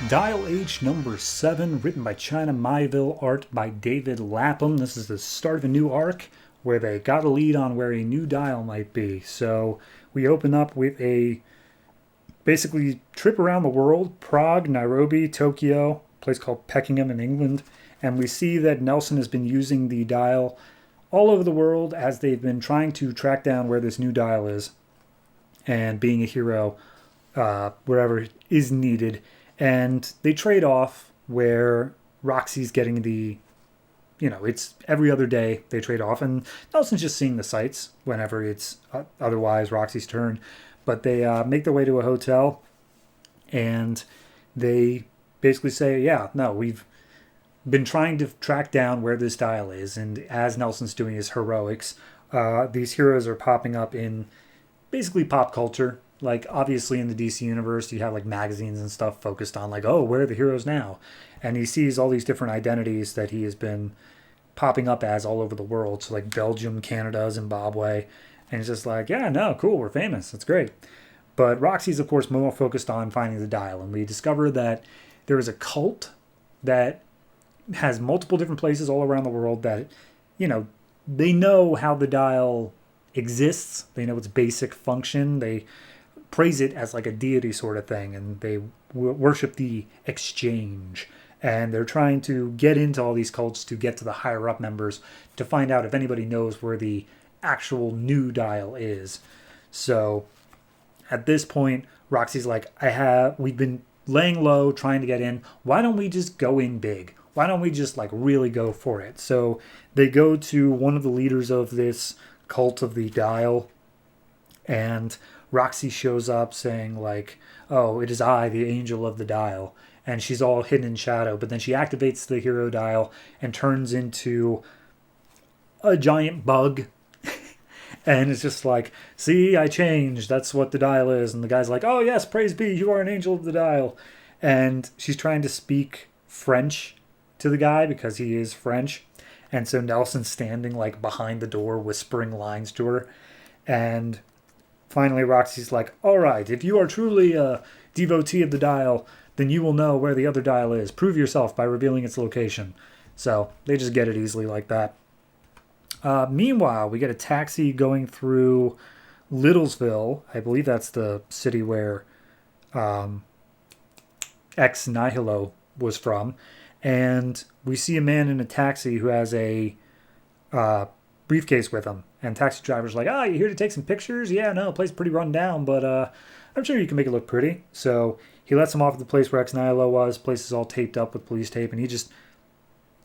Dial H number 7, written by China Myville, art by David Lapham. This is the start of a new arc where they got a lead on where a new dial might be. So we open up with a basically trip around the world: Prague, Nairobi, Tokyo, a place called Peckingham in England. And we see that Nelson has been using the dial all over the world as they've been trying to track down where this new dial is and being a hero wherever is needed. And they trade off where Roxy's getting it's every other day they trade off. And Nelson's just seeing the sights whenever it's otherwise Roxy's turn. But they make their way to a hotel and they basically say, yeah, no, we've been trying to track down where this dial is. And as Nelson's doing his heroics, these heroes are popping up in basically pop culture. Like, obviously in the DC universe, you have like magazines and stuff focused on like, oh, where are the heroes now? And he sees all these different identities that he has been popping up as all over the world. So like Belgium, Canada, Zimbabwe. And he's just like, yeah, no, cool, we're famous. That's great. But Roxy's, of course, more focused on finding the dial. And we discover that there is a cult that has multiple different places all around the world that, they know how the dial exists. They know its basic function. They praise it as like a deity sort of thing, and they worship the exchange. And they're trying to get into all these cults to get to the higher up members to find out if anybody knows where the actual new dial is. So at this point, Roxy's like, we've been laying low trying to get in. Why don't we just go in big? Why don't we just like really go for it? So they go to one of the leaders of this cult of the dial, and Roxy shows up saying like, oh, it is I, the angel of the dial. And she's all hidden in shadow, but then she activates the hero dial and turns into a giant bug. And it's just like, see, I changed. That's what the dial is. And the guy's like, oh yes, praise be, you are an angel of the dial. And she's trying to speak French to the guy because he is French. And so Nelson's standing like behind the door whispering lines to her. And finally Roxy's like, all right, if you are truly a devotee of the dial, then you will know where the other dial is. Prove yourself by revealing its location. So they just get it easily like that. Meanwhile, we get a taxi going through Littlesville. I believe that's the city where Ex Nihilo was from. And we see a man in a taxi who has a briefcase with him. And taxi driver's like, you here to take some pictures? Yeah, no, the place is pretty run down, but I'm sure you can make it look pretty. So he lets him off at the place where Ex Nihilo was. The place is all taped up with police tape, and he just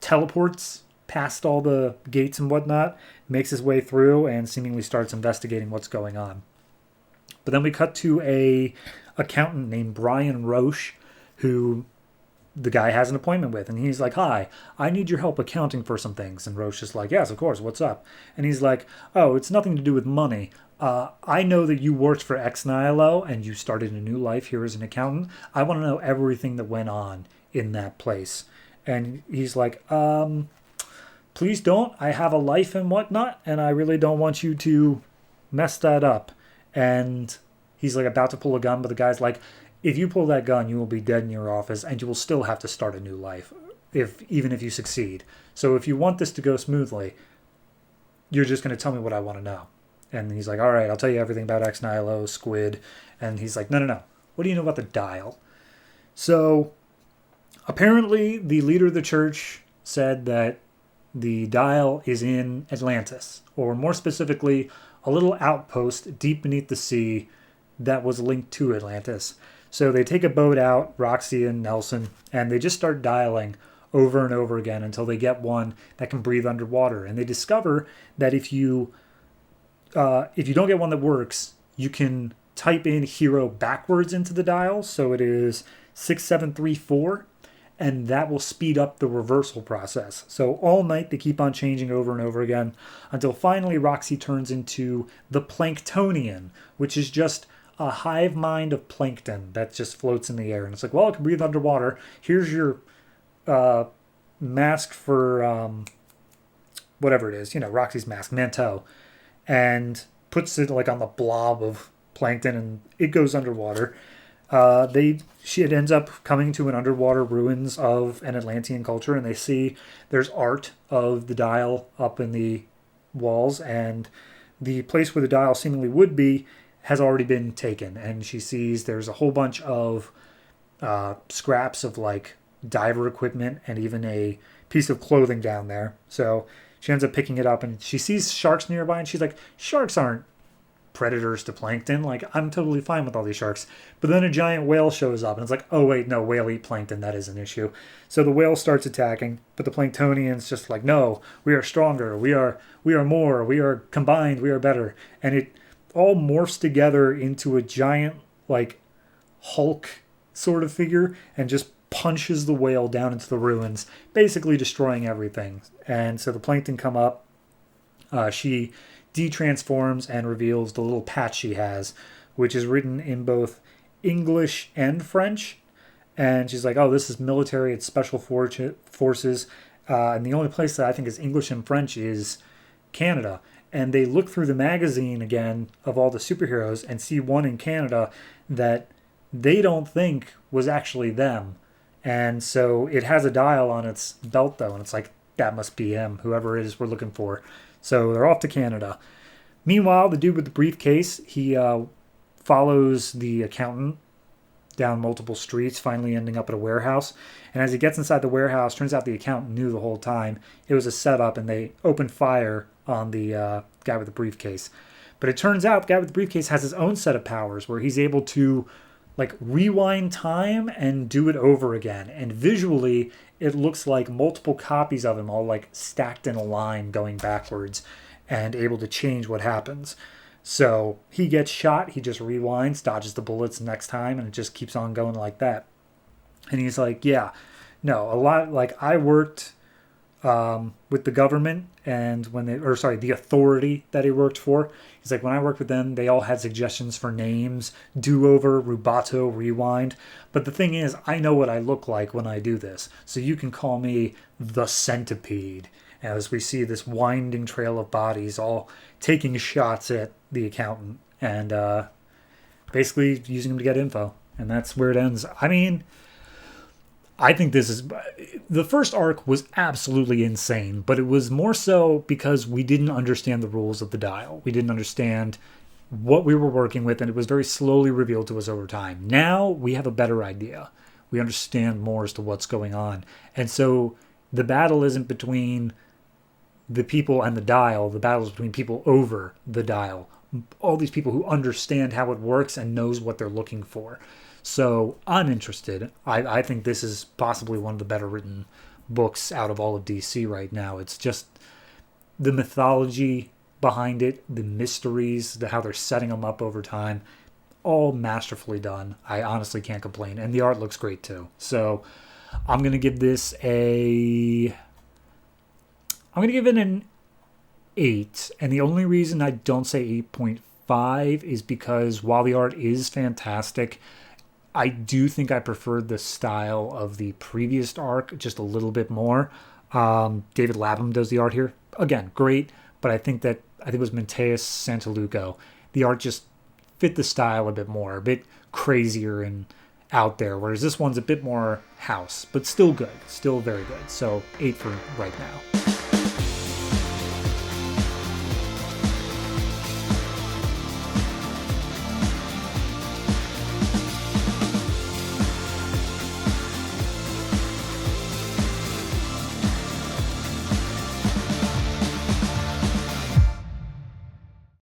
teleports past all the gates and whatnot, makes his way through, and seemingly starts investigating what's going on. But then we cut to a accountant named Brian Roche, who the guy has an appointment with, and he's like, hi, I need your help accounting for some things. And Roche is like, yes, of course, what's up? And he's like, oh, it's nothing to do with money. I know that you worked for Ex Nihilo and you started a new life here as an accountant. I want to know everything that went on in that place. And he's like, please don't. I have a life and whatnot, and I really don't want you to mess that up. And he's like about to pull a gun, but the guy's like, if you pull that gun, you will be dead in your office, and you will still have to start a new life, even if you succeed. So if you want this to go smoothly, you're just going to tell me what I want to know. And he's like, all right, I'll tell you everything about Ex Nihilo, Squid. And he's like, no. What do you know about the dial? So apparently the leader of the church said that the dial is in Atlantis, or more specifically, a little outpost deep beneath the sea that was linked to Atlantis. So they take a boat out, Roxy and Nelson, and they just start dialing over and over again until they get one that can breathe underwater. And they discover that if you don't get one that works, you can type in hero backwards into the dial. So it is 6734. And that will speed up the reversal process. So all night they keep on changing over and over again until finally Roxy turns into the Planktonian, which is just a hive mind of plankton that just floats in the air. And it's like, well, it can breathe underwater. Here's your mask for whatever it is, Roxy's mask, manteau, and puts it like on the blob of plankton, and it goes underwater. It ends up coming to an underwater ruins of an Atlantean culture, and they see there's art of the dial up in the walls, and the place where the dial seemingly would be has already been taken. And she sees there's a whole bunch of scraps of like diver equipment and even a piece of clothing down there. So she ends up picking it up, and she sees sharks nearby, and she's like, sharks aren't predators to plankton. Like, I'm totally fine with all these sharks. But then a giant whale shows up, and it's like, oh, wait, no, whale eat plankton. That is an issue. So the whale starts attacking, but the Planktonians just like, no, we are stronger. We are more. We are combined. We are better. And it all morphs together into a giant, like, Hulk sort of figure and just punches the whale down into the ruins, basically destroying everything. And so the plankton come up. She de-transforms and reveals the little patch she has, which is written in both English and French. And she's like, oh, this is military, it's special forces. And the only place that I think is English and French is Canada. And they look through the magazine again of all the superheroes and see one in Canada that they don't think was actually them. And so it has a dial on its belt, though, and it's like, that must be him, whoever it is we're looking for. So they're off to Canada. Meanwhile, the dude with the briefcase, he follows the accountant down multiple streets, finally ending up at a warehouse. And as he gets inside the warehouse, turns out the accountant knew the whole time. It was a setup, and they opened fire on the guy with the briefcase. But it turns out the guy with the briefcase has his own set of powers where he's able to like rewind time and do it over again. And visually, it looks like multiple copies of him all like stacked in a line going backwards and able to change what happens. So he gets shot, he just rewinds, dodges the bullets next time, and it just keeps on going like that. And he's like, yeah, no, a lot, like I worked with the government and the authority that he worked for. He's like, when I worked with them, they all had suggestions for names, do-over, rubato, rewind. But the thing is, I know what I look like when I do this. So you can call me the Centipede. As we see this winding trail of bodies all taking shots at the accountant and basically using him to get info. And that's where it ends. I mean, I think the first arc was absolutely insane, but it was more so because we didn't understand the rules of the dial. We didn't understand what we were working with, and it was very slowly revealed to us over time. Now we have a better idea. We understand more as to what's going on. And so the battle isn't between the people and the dial. The battle is between people over the dial. All these people who understand how it works and knows what they're looking for. So I'm interested. I think this is possibly one of the better written books out of all of DC right now. It's just the mythology behind it, the mysteries, how they're setting them up over time, all masterfully done. I honestly can't complain. And the art looks great too. So I'm going to give it an 8. And the only reason I don't say 8.5 is because while the art is fantastic, I do think I preferred the style of the previous arc just a little bit more. David Lapham does the art here. Again, great, but I think it was Mateus Santaluco. The art just fit the style a bit more, a bit crazier and out there, whereas this one's a bit more house, but still good, still very good. So 8 for right now.